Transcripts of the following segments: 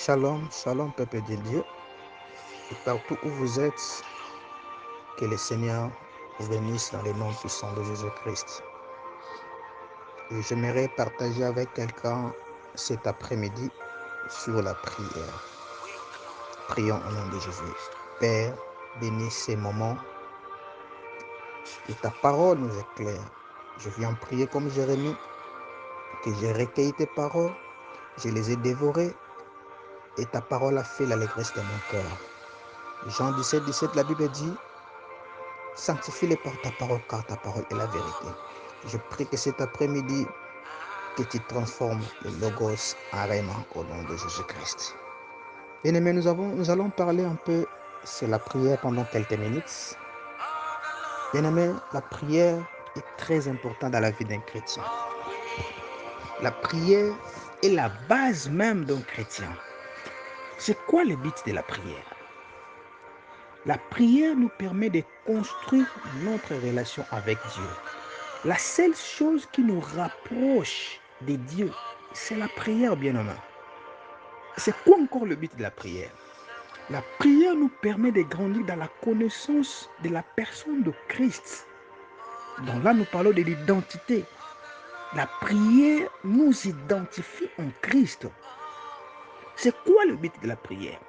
Shalom, shalom, peuple de Dieu. Et partout où vous êtes, que le Seigneur vous bénisse dans le nom puissant de Jésus-Christ. Et j'aimerais partager avec quelqu'un cet après-midi sur la prière. Prions au nom de Jésus. Père, bénis ces moments que ta parole nous éclaire. Je viens prier comme Jérémie, que j'ai recueilli tes paroles, je les ai dévorées et ta parole a fait l'allégresse de mon cœur. Jean 17, 17, la Bible dit: sanctifie-les par ta parole, car ta parole est la vérité. Je prie que cet après-midi, que tu transformes le Logos en Rhéma au nom de Jésus-Christ. Bien-aimés, nous allons parler un peu sur la prière pendant quelques minutes. Bien-aimés, la prière est très importante dans la vie d'un chrétien. La prière est la base même d'un chrétien. C'est quoi le but de la prière? La prière nous permet de construire notre relation avec Dieu. La seule chose qui nous rapproche de Dieu, c'est la prière, bien-aimé. C'est quoi encore le but de la prière? La prière nous permet de grandir dans la connaissance de la personne de Christ. Donc là, nous parlons de l'identité. La prière nous identifie en Christ. C'est quoi le but de la prière?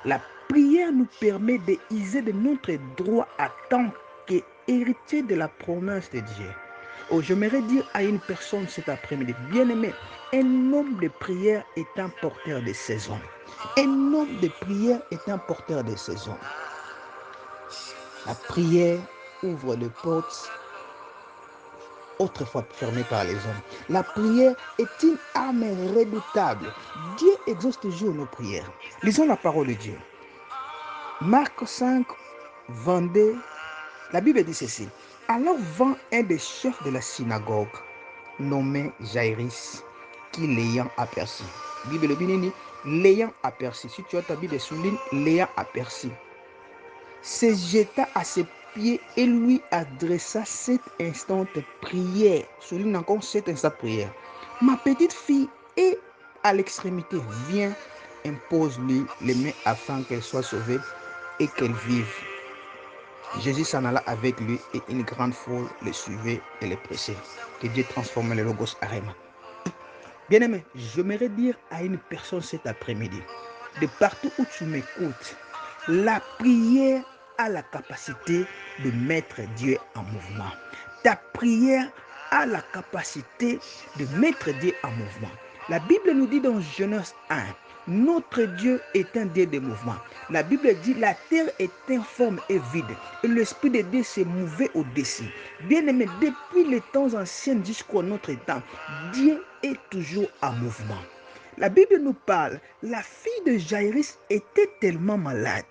La prière nous permet d'user de notre droit en tant qu'héritier de la promesse de Dieu. Oh, j'aimerais dire à une personne cet après-midi, bien-aimé, un homme de prière est un porteur de saison. Un homme de prière est un porteur de saison. La prière ouvre les portes autrefois fermées par les hommes. La prière est une arme redoutable. Dieu exauce toujours nos prières. Lisons la parole de Dieu. Marc 5, 22, la Bible dit ceci. Alors vint un des chefs de la synagogue, nommé Jairus, qui l'ayant aperçu. Bible dit, l'ayant aperçu. Si tu as ta Bible, souligne l'ayant aperçu. Se jeta à ses pieds et lui adressa cette instante prière. Souligne encore cette instante prière. Ma petite fille est à l'extrémité. Viens, impose-lui les mains afin qu'elle soit sauvée et qu'elle vive. Jésus s'en alla avec lui et une grande foule le suivait et le pressait. Que Dieu transforme le Logos en Rhéma. Bien-aimé, j'aimerais dire à une personne cet après-midi, de partout où tu m'écoutes, la prière a la capacité de mettre Dieu en mouvement. Ta prière a la capacité de mettre Dieu en mouvement. La Bible nous dit dans Genèse 1, notre Dieu est un Dieu de mouvement. La Bible dit la terre est informe et vide et l'Esprit de Dieu s'est mouvé au-dessus. Bien-aimé, depuis les temps anciens jusqu'à notre temps, Dieu est toujours en mouvement. La Bible nous parle, la fille de Jairus était tellement malade.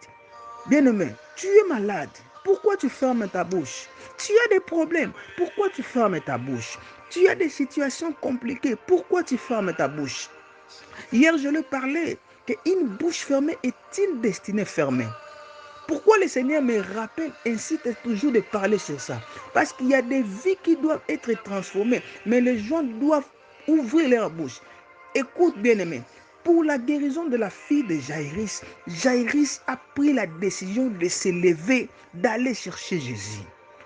Bien-aimé, tu es malade. Pourquoi tu fermes ta bouche? Tu as des problèmes. Pourquoi tu fermes ta bouche? Tu as des situations compliquées. Pourquoi tu fermes ta bouche? Hier, je le parlais qu'une bouche fermée est une destinée fermée. Pourquoi le Seigneur me rappelle, incite toujours de parler sur ça? Parce qu'il y a des vies qui doivent être transformées, mais les gens doivent ouvrir leur bouche. Écoute, bien-aimé, pour la guérison de la fille de Jairus, Jairus a pris la décision de se lever, d'aller chercher Jésus.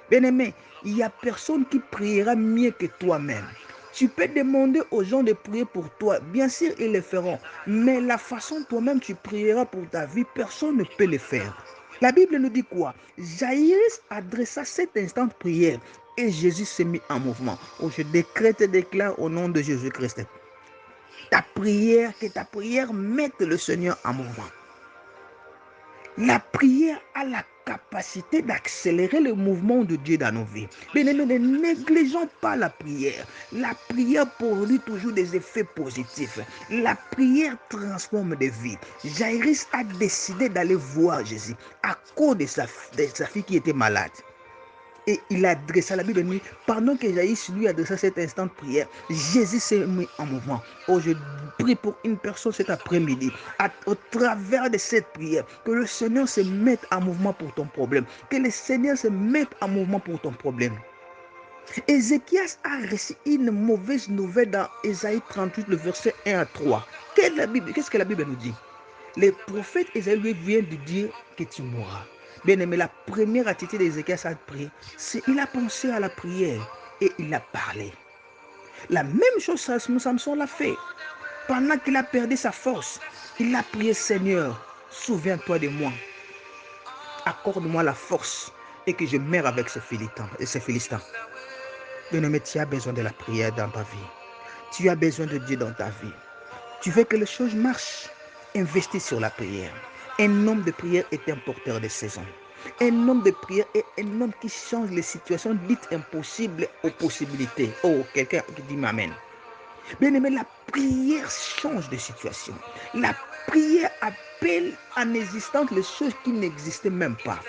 Bien-aimé, il n'y a personne qui priera mieux que toi-même. Tu peux demander aux gens de prier pour toi. Bien sûr, ils le feront. Mais la façon toi-même tu prieras pour ta vie, personne ne peut le faire. La Bible nous dit quoi? Jairus adressa cet instant de prière et Jésus s'est mis en mouvement. Oh, je décrète et déclare au nom de Jésus-Christ. Que ta prière mette le Seigneur en mouvement. La prière a la capacité d'accélérer le mouvement de Dieu dans nos vies. Bien-aimés, ne négligeons pas la prière. La prière produit toujours des effets positifs. La prière transforme des vies. Jairus a décidé d'aller voir Jésus à cause de sa fille qui était malade. Et il adressa, la Bible dit, pendant que Jairus lui adressa cet instant de prière, Jésus s'est mis en mouvement. Oh, je prie pour une personne cet après-midi, au travers de cette prière, que le Seigneur se mette en mouvement pour ton problème. Que le Seigneur se mette en mouvement pour ton problème. Ézéchias a reçu une mauvaise nouvelle dans Ésaïe 38, le verset 1 à 3. Qu'est-ce que la Bible nous dit? Les prophètes Ésaïe lui vient de dire que tu mourras. Bien aimé, la première attitude d'Ézéchias à prier, c'est il a pensé à la prière et il a parlé. La même chose, Samson l'a fait. Pendant qu'il a perdu sa force, il a prié, Seigneur, souviens-toi de moi. Accorde-moi la force et que je meure avec ces Philistins. Bien-aimé, tu as besoin de la prière dans ta vie. Tu as besoin de Dieu dans ta vie. Tu veux que les choses marchent? Investis sur la prière. Un homme de prière est un porteur de saison. Un homme de prière est un homme qui change les situations dites impossibles aux possibilités. Oh, quelqu'un qui dit Amen. Bien aimé, la prière change de situation. La prière appelle en existence les choses qui n'existaient même pas.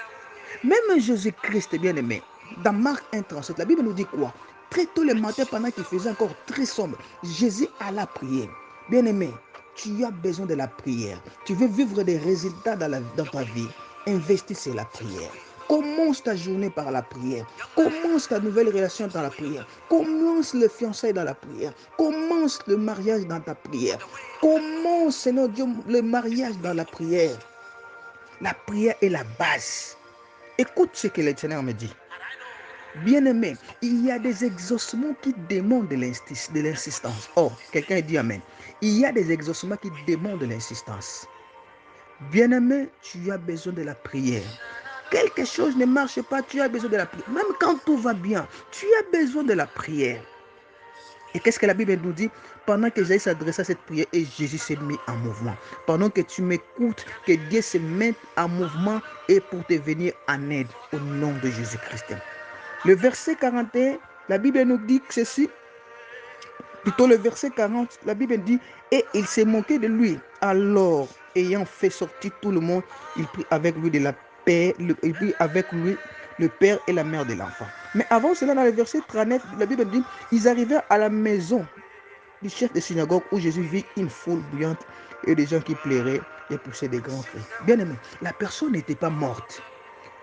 Même Jésus-Christ, bien aimé, dans Marc 1,37, la Bible nous dit quoi? Très tôt le matin, pendant qu'il faisait encore très sombre, Jésus alla prier. Bien aimé, tu as besoin de la prière. Tu veux vivre des résultats dans ta vie. Investis sur la prière. Commence ta journée par la prière. Commence ta nouvelle relation dans la prière. Commence le fiançailles dans la prière. Commence le mariage dans ta prière. Commence, Seigneur Dieu, le mariage dans la prière. La prière est la base. Écoute ce que le Seigneur me dit. Bien-aimé, il y a des exaucements qui demandent de l'insistance. Oh, quelqu'un dit Amen. Il y a des exaucements qui demandent de l'insistance. Bien-aimé, tu as besoin de la prière. Quelque chose ne marche pas, tu as besoin de la prière. Même quand tout va bien, tu as besoin de la prière. Et qu'est-ce que la Bible nous dit? Pendant que Jésus s'adresse à cette prière et Jésus s'est mis en mouvement. Pendant que tu m'écoutes, que Dieu se mette en mouvement et pour te venir en aide au nom de Jésus-Christ. Le verset 41, la Bible nous dit que ceci, plutôt le verset 40, la Bible dit, et il s'est moqué de lui. Alors, ayant fait sortir tout le monde, il prit avec lui de la paix, il prit avec lui le père et la mère de l'enfant. Mais avant cela, dans le verset 39, la Bible dit, ils arrivèrent à la maison du chef de synagogue où Jésus vit une foule bruyante et des gens qui pleuraient et poussaient des grands cris. Bien aimé, la personne n'était pas morte.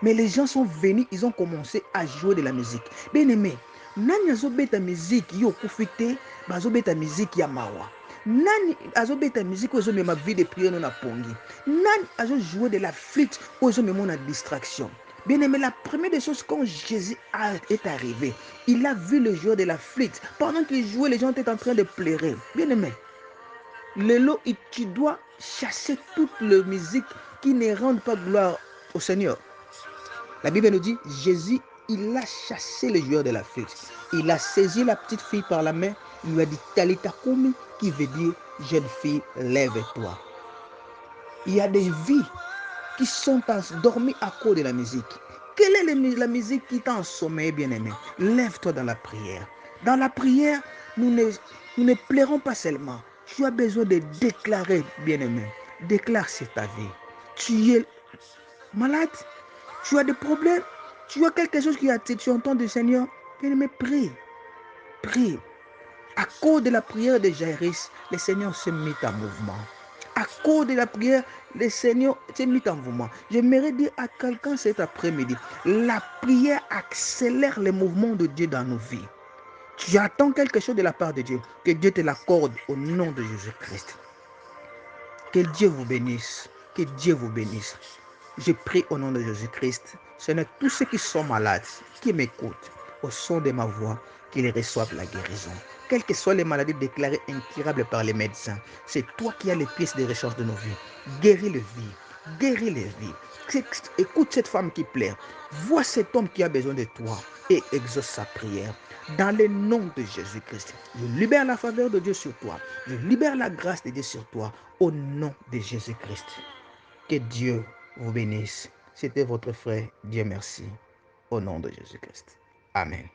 Mais les gens sont venus, ils ont commencé à jouer de la musique. Bien aimé, nani azobeta musique yo kufite, bazobeta musique ya mawa. Nani azobeta musique ozo mema vie de prière na pongi. Nani azo jouer de la flûte ozo mema na distraction. Bien aimé, la première des choses quand Jésus est arrivé, il a vu le joueur de la flûte. Pendant qu'il jouait, les gens étaient en train de pleurer. Bien aimé, tu dois chasser toute la musique qui ne rend pas gloire au Seigneur. La Bible nous dit, Jésus, il a chassé le joueur de la flûte. Il a saisi la petite fille par la main. Il lui a dit, Talita Koumi, qui veut dire, jeune fille, lève-toi. Il y a des vies qui sont endormies à cause de la musique. Quelle est la musique qui t'a ensommeillé, bien-aimé? Lève-toi dans la prière. Dans la prière, nous ne pleurons pas seulement. Tu as besoin de déclarer, bien-aimé. Déclare sur ta vie. Tu es malade, tu as des problèmes, tu as quelque chose qui attire, tu entends du Seigneur, bien-aimé, prie, prie. À cause de la prière de Jairus, le Seigneur s'est mis en mouvement. À cause de la prière, le Seigneur s'est mis en mouvement. J'aimerais dire à quelqu'un cet après-midi, la prière accélère les mouvements de Dieu dans nos vies. Tu attends quelque chose de la part de Dieu, que Dieu te l'accorde au nom de Jésus-Christ. Que Dieu vous bénisse, que Dieu vous bénisse. Je prie au nom de Jésus-Christ, Seigneur, tous ceux qui sont malades, qui m'écoutent, au son de ma voix, qu'ils reçoivent la guérison. Quelles que soient les maladies déclarées incurables par les médecins, c'est toi qui as les pièces de rechange de nos vies. Guéris les vies, guéris les vies. Écoute cette femme qui pleure. Vois cet homme qui a besoin de toi et exauce sa prière. Dans le nom de Jésus-Christ, je libère la faveur de Dieu sur toi. Je libère la grâce de Dieu sur toi. Au nom de Jésus-Christ. Que Dieu vous bénisse. C'était votre frère. Dieu merci. Au nom de Jésus-Christ. Amen.